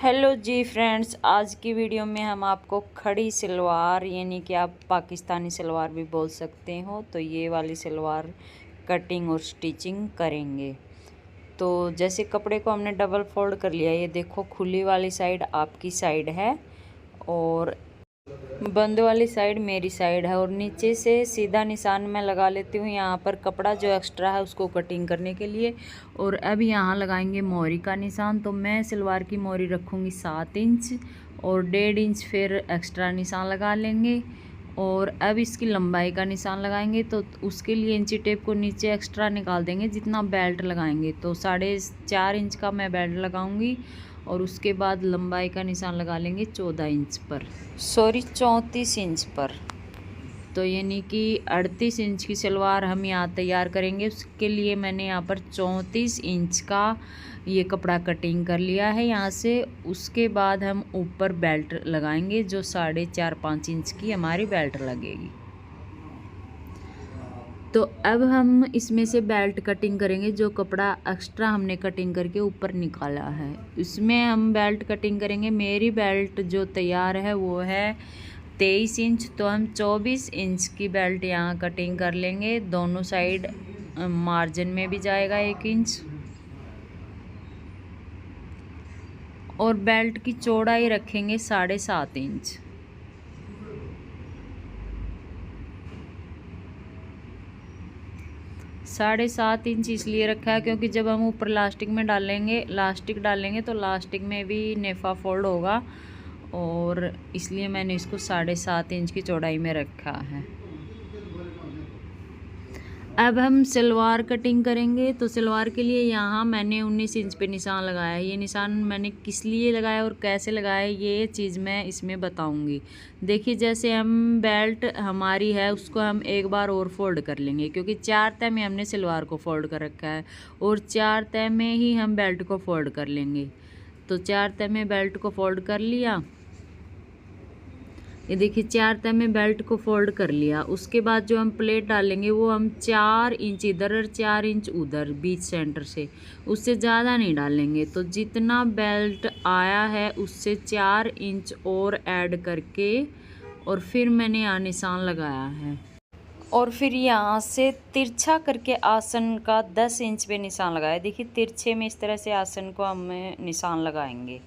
Hello जी friends, आज की video में हम आपको खड़ी सलवार यानी कि आप पाकिस्तानी सलवार भी बोल सकते हो, तो ये वाली सलवार कटिंग और स्टिचिंग करेंगे। तो जैसे कपड़े को हमने डबल फोल्ड कर लिया, ये देखो खुली वाली साइड आपकी साइड है और बंद वाली साइड मेरी साइड है, और नीचे से सीधा निशान मैं लगा लेती हूँ यहाँ पर कपड़ा जो एक्स्ट्रा है उसको कटिंग करने के लिए। और अब यहाँ लगाएंगे मोरी का निशान। तो मैं सलवार की मोरी रखूँगी 7 इंच और 1.5 इंच फिर एक्स्ट्रा निशान लगा लेंगे। और अब इसकी लंबाई का निशान लगाएंगे, तो उसके लिए इंची टेप को नीचे एक्स्ट्रा निकाल देंगे जितना बेल्ट लगाएंगे। तो 4.5 इंच का मैं बेल्ट लगाऊंगी और उसके बाद लंबाई का निशान लगा लेंगे 14 इंच पर, सॉरी 34 इंच पर। तो यानी कि 38 इंच की सलवार हम यहाँ तैयार करेंगे। उसके लिए मैंने यहाँ पर 34 इंच का ये कपड़ा कटिंग कर लिया है यहाँ से। उसके बाद हम ऊपर बेल्ट लगाएंगे जो 4.5-5 इंच की हमारी बेल्ट लगेगी। तो अब हम इसमें से बेल्ट कटिंग करेंगे। जो कपड़ा एक्स्ट्रा हमने कटिंग करके ऊपर निकाला है इसमें हम बेल्ट कटिंग करेंगे। मेरी बेल्ट जो तैयार है वो है 23 इंच, तो हम 24 इंच की बेल्ट यहाँ कटिंग कर लेंगे। दोनों साइड मार्जिन में भी जाएगा 1 इंच। और बेल्ट की चौड़ाई रखेंगे 7.5 इंच। साढ़े 7 इंच इसलिए रखा है क्योंकि जब हम ऊपर लास्टिक डालेंगे तो लास्टिक में भी नेफा फोल्ड होगा, और इसलिए मैंने इसको 7.5 इंच की चौड़ाई में रखा है। अब हम सलवार कटिंग करेंगे। तो सलवार के लिए यहाँ मैंने 19 इंच पे निशान लगाया है। ये निशान मैंने किस लिए लगाया और कैसे लगाया ये चीज़ मैं इसमें बताऊंगी। देखिए, जैसे हम बेल्ट हमारी है उसको हम एक बार और फोल्ड कर लेंगे, क्योंकि 4 तह में हमने सलवार को फोल्ड कर रखा है और 4 तह में ही हम बेल्ट को फोल्ड कर लेंगे। तो 4 तह में बेल्ट को फोल्ड कर लिया। ये देखिए 4 तह में बेल्ट को फोल्ड कर लिया। उसके बाद जो हम प्लेट डालेंगे वो हम 4 इंच इधर और 4 इंच उधर बीच सेंटर से, उससे ज़्यादा नहीं डालेंगे। तो जितना बेल्ट आया है उससे 4 इंच और ऐड करके और फिर मैंने यहाँ निशान लगाया है। और फिर यहाँ से तिरछा करके आसन का 10 इंच पे निशान लगाया। देखिए तिरछे में इस तरह से आसन को हम निशान लगाएंगे।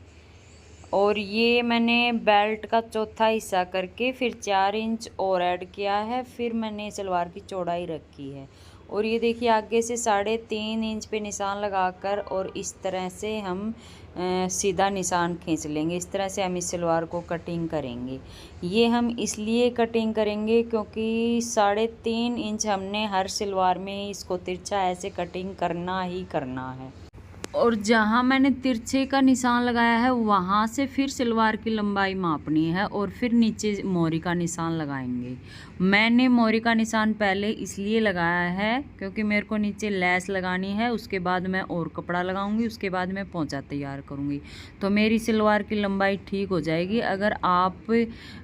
और ये मैंने बेल्ट का चौथा हिस्सा करके फिर 4 इंच और ऐड किया है। फिर मैंने सलवार की चौड़ाई रखी है। और ये देखिए आगे से 3.5 इंच पे निशान लगाकर और इस तरह से हम सीधा निशान खींच लेंगे। इस तरह से हम इस सलवार को कटिंग करेंगे। ये हम इसलिए कटिंग करेंगे क्योंकि 3.5 इंच हमने हर सलवार में ही इसको तिरछा ऐसे कटिंग करना ही करना है। और जहाँ मैंने तिरछे का निशान लगाया है वहाँ से फिर सलवार की लंबाई मापनी है और फिर नीचे मोरी का निशान लगाएंगे। मैंने मोरी का निशान पहले इसलिए लगाया है क्योंकि मेरे को नीचे लेस लगानी है, उसके बाद मैं और कपड़ा लगाऊंगी, उसके बाद मैं पोंचा तैयार करूँगी। तो मेरी सलवार की लंबाई ठीक हो जाएगी। अगर आप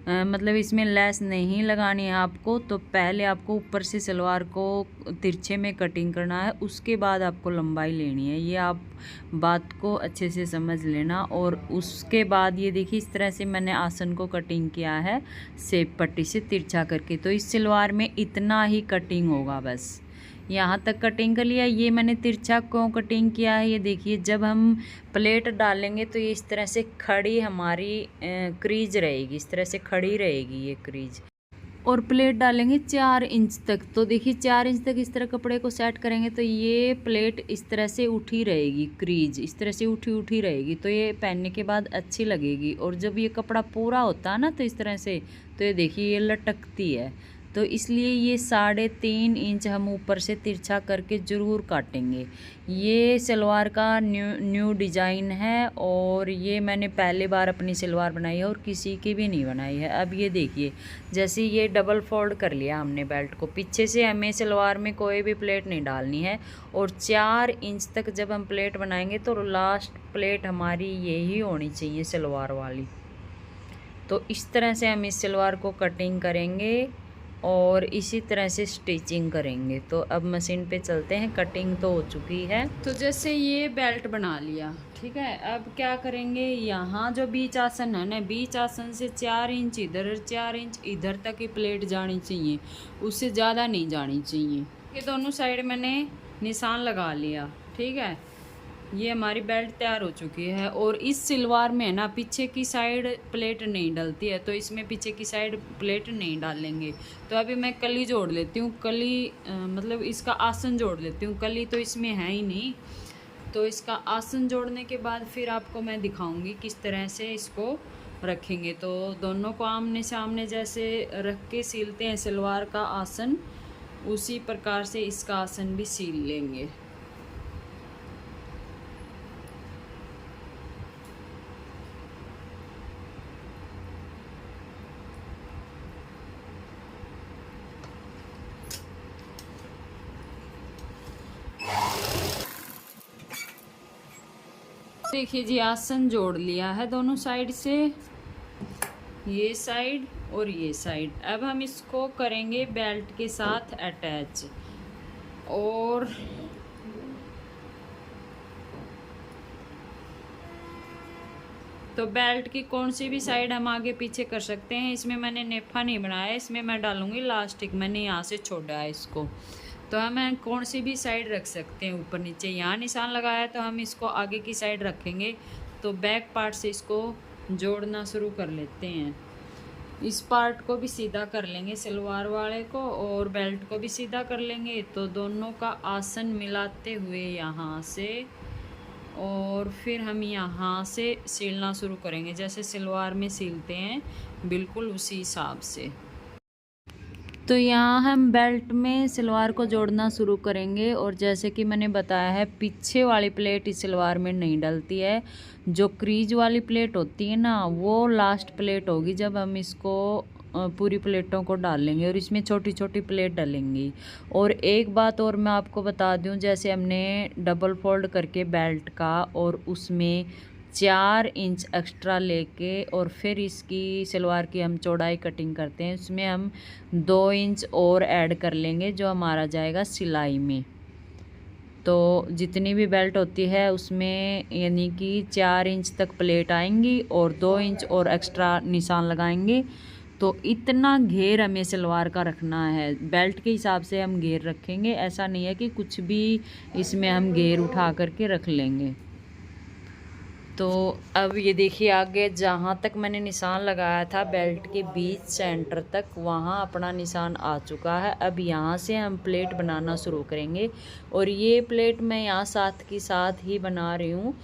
मतलब इसमें लेस नहीं लगानी है आपको, तो पहले आपको ऊपर से सलवार को तिरछे में कटिंग करना है, उसके बाद आपको लंबाई लेनी है। ये आप बात को अच्छे से समझ लेना। और उसके बाद ये देखिए इस तरह से मैंने आसन को कटिंग किया है सेप पट्टी से तिरछा करके। तो इस सलवार में इतना ही कटिंग होगा, बस यहाँ तक कटिंग कर लिया। ये मैंने तिरछा क्यों कटिंग किया है, ये देखिए जब हम प्लेट डालेंगे तो ये इस तरह से खड़ी हमारी क्रीज रहेगी, इस तरह से खड़ी रहेगी ये क्रीज। और प्लेट डालेंगे 4 इंच तक। तो देखिए 4 इंच तक इस तरह कपड़े को सेट करेंगे तो ये प्लेट इस तरह से उठी रहेगी, क्रीज इस तरह से उठी रहेगी। तो ये पहनने के बाद अच्छी लगेगी। और जब ये कपड़ा पूरा होता है ना तो इस तरह से, तो ये देखिए ये लटकती है। तो इसलिए ये 3.5 इंच हम ऊपर से तिरछा करके ज़रूर काटेंगे। ये सलवार का न्यू डिज़ाइन है और ये मैंने पहली बार अपनी सलवार बनाई है और किसी की भी नहीं बनाई है। अब ये देखिए जैसे ये डबल फोल्ड कर लिया हमने बेल्ट को, पीछे से हमें सलवार में कोई भी प्लेट नहीं डालनी है। और 4 इंच तक जब हम प्लेट बनाएंगे तो लास्ट प्लेट हमारी यही होनी चाहिए सलवार वाली। तो इस तरह से हम इस सलवार को कटिंग करेंगे और इसी तरह से स्टिचिंग करेंगे। तो अब मशीन पे चलते हैं। कटिंग तो हो चुकी है। तो जैसे ये बेल्ट बना लिया, ठीक है। अब क्या करेंगे, यहाँ जो बीच आसन है ना, बीच आसन से 4 इंच इधर 4 इंच इधर तक की प्लेट जानी चाहिए, उससे ज़्यादा नहीं जानी चाहिए। ये दोनों साइड मैंने निशान लगा लिया, ठीक है। ये हमारी बेल्ट तैयार हो चुकी है। और इस सलवार में है ना, पीछे की साइड प्लेट नहीं डलती है, तो इसमें पीछे की साइड प्लेट नहीं डालेंगे। तो अभी मैं कली जोड़ लेती हूँ। कली मतलब इसका आसन जोड़ लेती हूँ। कली तो इसमें है ही नहीं, तो इसका आसन जोड़ने के बाद फिर आपको मैं दिखाऊंगी किस तरह से इसको रखेंगे। तो दोनों को आमने सामने जैसे रख के सीलते हैं सलवार का आसन, उसी प्रकार से इसका आसन भी सील लेंगे। देखिए जी, आसन जोड़ लिया है दोनों साइड से, ये साइड और ये साइड। अब हम इसको करेंगे बेल्ट के साथ अटैच। और तो बेल्ट की कौन सी भी साइड हम आगे पीछे कर सकते हैं। इसमें मैंने नेफा नहीं बनाया, इसमें मैं डालूंगी इलास्टिक। मैंने यहाँ से छोड़ा है इसको। तो हम कौन सी भी साइड रख सकते हैं, ऊपर नीचे। यहाँ निशान लगाया तो हम इसको आगे की साइड रखेंगे। तो बैक पार्ट से इसको जोड़ना शुरू कर लेते हैं। इस पार्ट को भी सीधा कर लेंगे, सलवार वाले को, और बेल्ट को भी सीधा कर लेंगे। तो दोनों का आसन मिलाते हुए यहाँ से, और फिर हम यहाँ से सिलना शुरू करेंगे जैसे सलवार में सिलते हैं, बिल्कुल उसी हिसाब से। तो यहाँ हम बेल्ट में सलवार को जोड़ना शुरू करेंगे। और जैसे कि मैंने बताया है, पीछे वाली प्लेट इस सलवार में नहीं डलती है। जो क्रीज वाली प्लेट होती है ना, वो लास्ट प्लेट होगी जब हम इसको पूरी प्लेटों को डाल लेंगे, और इसमें छोटी छोटी प्लेट डलेंगी। और एक बात और मैं आपको बता दूं, जैसे हमने डबल फोल्ड करके बेल्ट का, और उसमें 4 इंच एक्स्ट्रा लेके और फिर इसकी सलवार की हम चौड़ाई कटिंग करते हैं, उसमें हम 2 इंच और ऐड कर लेंगे, जो हमारा जाएगा सिलाई में। तो जितनी भी बेल्ट होती है उसमें यानी कि 4 इंच तक प्लेट आएंगी, और 2 इंच और एक्स्ट्रा निशान लगाएंगे। तो इतना घेर हमें सलवार का रखना है, बेल्ट के हिसाब से हम घेर रखेंगे। ऐसा नहीं है कि कुछ भी इसमें हम घेर उठा करके रख लेंगे। तो अब ये देखिए, आगे जहाँ तक मैंने निशान लगाया था बेल्ट के बीच सेंटर तक, वहाँ अपना निशान आ चुका है। अब यहाँ से हम प्लेट बनाना शुरू करेंगे। और ये प्लेट मैं यहाँ साथ की साथ ही बना रही हूँ।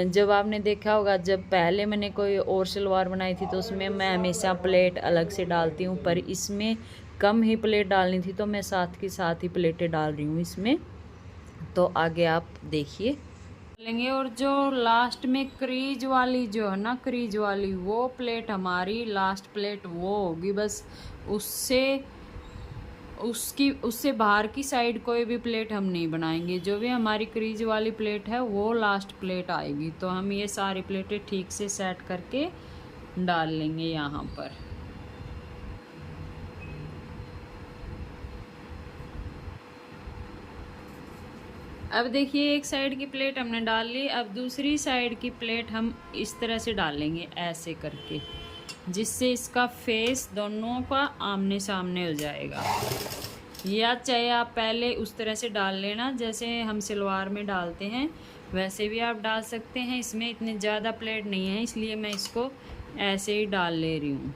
जब आपने देखा होगा, जब पहले मैंने कोई और सलवार बनाई थी तो उसमें मैं हमेशा प्लेट अलग से डालती हूँ, पर इसमें कम ही प्लेट डालनी थी, तो मैं साथ की साथ ही प्लेटें डाल रही हूँ इसमें। तो आगे आप देखिए लेंगे। और जो लास्ट में क्रीज वाली जो है ना, क्रीज वाली वो प्लेट हमारी लास्ट प्लेट वो होगी बस। उससे बाहर की साइड कोई भी प्लेट हम नहीं बनाएंगे। जो भी हमारी क्रीज वाली प्लेट है वो लास्ट प्लेट आएगी। तो हम ये सारी प्लेटें ठीक से सेट करके डाल लेंगे यहाँ पर। अब देखिए, एक साइड की प्लेट हमने डाल ली। अब दूसरी साइड की प्लेट हम इस तरह से डालेंगे, ऐसे करके, जिससे इसका फेस दोनों का आमने सामने हो जाएगा। या चाहे आप पहले उस तरह से डाल लेना जैसे हम सलवार में डालते हैं, वैसे भी आप डाल सकते हैं। इसमें इतनी ज़्यादा प्लेट नहीं है, इसलिए मैं इसको ऐसे ही डाल ले रही हूँ।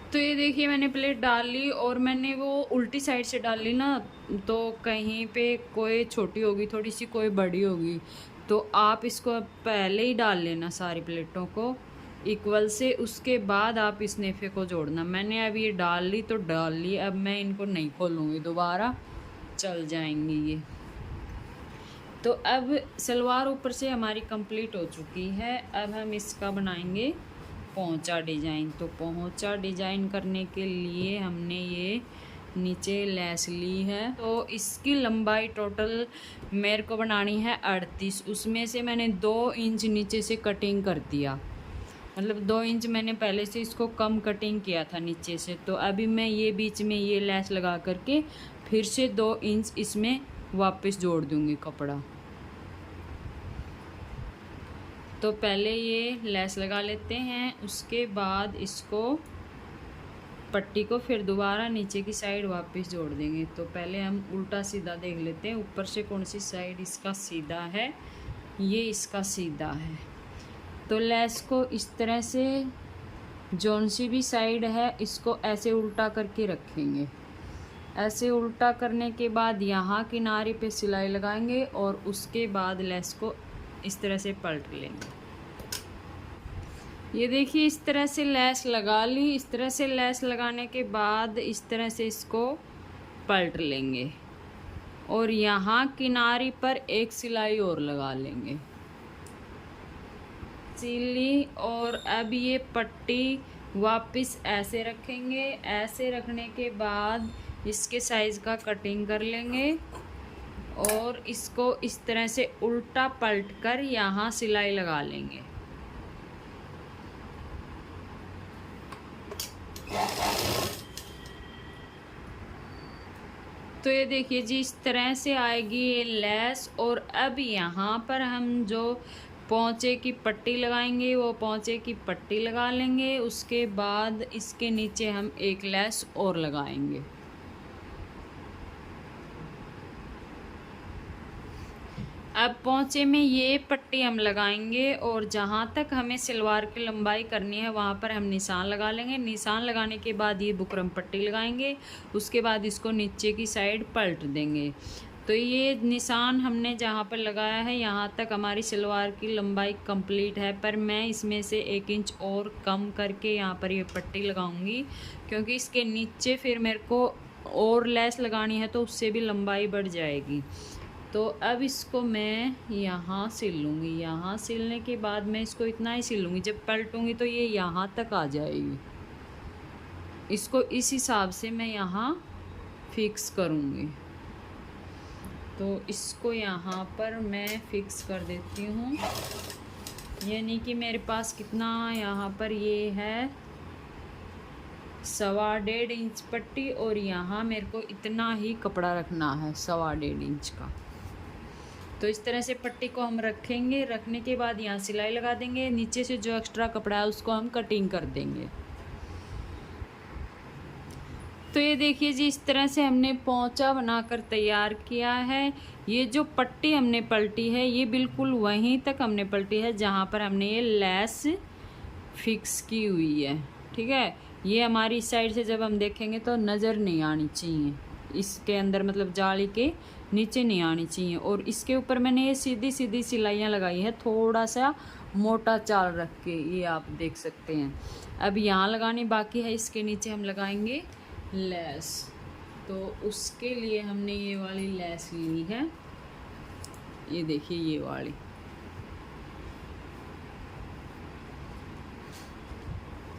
तो ये देखिए, मैंने प्लेट डाल ली, और मैंने वो उल्टी साइड से डाल ली ना, तो कहीं पे कोई छोटी होगी थोड़ी सी, कोई बड़ी होगी। तो आप इसको पहले ही डाल लेना सारी प्लेटों को इक्वल से, उसके बाद आप इस नेफे को जोड़ना। मैंने अब ये डाल ली तो डाल ली, अब मैं इनको नहीं खोलूँगी, दोबारा चल जाएंगी ये। तो अब सलवार ऊपर से हमारी कंप्लीट हो चुकी है। अब हम इसका बनाएंगे पोंचा डिजाइन। तो पोंचा डिजाइन करने के लिए हमने ये नीचे लेस ली है। तो इसकी लंबाई टोटल मेरे को बनानी है 38, उसमें से मैंने 2 इंच नीचे से कटिंग कर दिया, मतलब 2 इंच मैंने पहले से इसको कम कटिंग किया था नीचे से। तो अभी मैं ये बीच में ये लेस लगा करके फिर से 2 इंच इसमें वापस जोड़ दूंगी कपड़ा। तो पहले ये लेस लगा लेते हैं, उसके बाद इसको पट्टी को फिर दोबारा नीचे की साइड वापस जोड़ देंगे। तो पहले हम उल्टा सीधा देख लेते हैं, ऊपर से कौन सी साइड इसका सीधा है, ये इसका सीधा है। तो लेस को इस तरह से जौन सी भी साइड है इसको ऐसे उल्टा करके रखेंगे। ऐसे उल्टा करने के बाद यहाँ किनारे पे सिलाई लगाएंगे और उसके बाद लेस को इस तरह से पलट लेंगे। ये देखिए इस तरह से लेस लगा ली। इस तरह से लेस लगाने के बाद इस तरह से इसको पलट लेंगे और यहाँ किनारे पर एक सिलाई और लगा लेंगे, सिली। और अब ये पट्टी वापस ऐसे रखेंगे। ऐसे रखने के बाद इसके साइज़ का कटिंग कर लेंगे और इसको इस तरह से उल्टा पलट कर यहाँ सिलाई लगा लेंगे। तो ये देखिए जी इस तरह से आएगी ये लेस। और अब यहाँ पर हम जो पोंचे की पट्टी लगाएंगे वो पोंचे की पट्टी लगा लेंगे। उसके बाद इसके नीचे हम एक लेस और लगाएंगे। अब पोंचे में ये पट्टी हम लगाएंगे और जहाँ तक हमें सलवार की लंबाई करनी है वहाँ पर हम निशान लगा लेंगे। निशान लगाने के बाद ये बुकरम पट्टी लगाएंगे। उसके बाद इसको नीचे की साइड पलट देंगे। तो ये निशान हमने जहाँ पर लगाया है यहाँ तक हमारी सलवार की लंबाई कंप्लीट है, पर मैं इसमें से 1 इंच और कम करके यहाँ पर ये पट्टी लगाऊंगी, क्योंकि इसके नीचे फिर मेरे को और लेस लगानी है तो उससे भी लंबाई बढ़ जाएगी। तो अब इसको मैं यहाँ सिल लूँगी। यहाँ सिलने के बाद मैं इसको इतना ही सिल लूँगी, जब पलटूँगी तो ये यहाँ तक आ जाएगी। इसको इस हिसाब से मैं यहाँ फिक्स करूँगी। तो इसको यहाँ पर मैं फिक्स कर देती हूँ, यानी कि मेरे पास कितना यहाँ पर ये है 1.25 इंच पट्टी और यहाँ मेरे को इतना ही कपड़ा रखना है 1.25 इंच का। तो इस तरह से पट्टी को हम रखेंगे। रखने के बाद यहाँ सिलाई लगा देंगे। नीचे से जो एक्स्ट्रा कपड़ा है उसको हम कटिंग कर देंगे। तो ये देखिए जी इस तरह से हमने पोंचा बनाकर तैयार किया है। ये जो पट्टी हमने पलटी है ये बिल्कुल वहीं तक हमने पलटी है जहाँ पर हमने ये लेस फिक्स की हुई है, ठीक है। ये हमारी इस साइड से जब हम देखेंगे तो नज़र नहीं आनी चाहिए, इसके अंदर मतलब जाली के नीचे नहीं आनी चाहिए। और इसके ऊपर मैंने ये सीधी सीधी सिलाइयाँ लगाई है, थोड़ा सा मोटा चाल रख के, ये आप देख सकते हैं। अब यहाँ लगानी बाकी है, इसके नीचे हम लगाएंगे लेस। तो उसके लिए हमने ये वाली लेस ली है, ये देखिए ये वाली।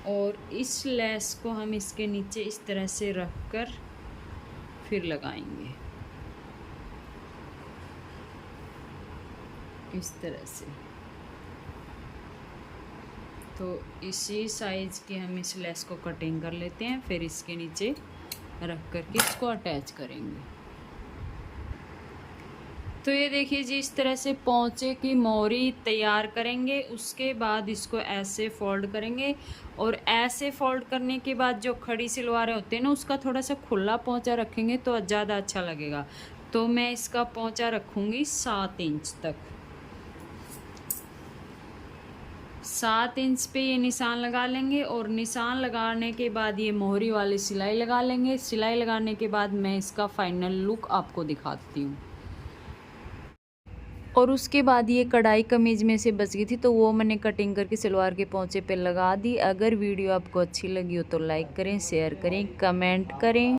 और इस लेस को हम इसके नीचे इस तरह से रख कर फिर लगाएंगे इस तरह से। तो इसी साइज़ की हम इस लेस को कटिंग कर लेते हैं, फिर इसके नीचे रख कर के इसको अटैच करेंगे। तो ये देखिए जी इस तरह से पोंचे की मोरी तैयार करेंगे। उसके बाद इसको ऐसे फोल्ड करेंगे और ऐसे फोल्ड करने के बाद जो खड़ी सलवारें होते हैं ना उसका थोड़ा सा खुला पोंचा रखेंगे तो ज़्यादा अच्छा लगेगा। तो मैं इसका पोंचा रखूँगी 7 इंच तक। 7 इंच पे ये निशान लगा लेंगे और निशान लगाने के बाद ये मोहरी वाली सिलाई लगा लेंगे। सिलाई लगाने के बाद मैं इसका फाइनल लुक आपको दिखाती हूँ। और उसके बाद ये कढ़ाई कमीज में से बच गई थी तो वो मैंने कटिंग करके सलवार के पोंचे पे लगा दी। अगर वीडियो आपको अच्छी लगी हो तो लाइक करें, शेयर करें, कमेंट करें।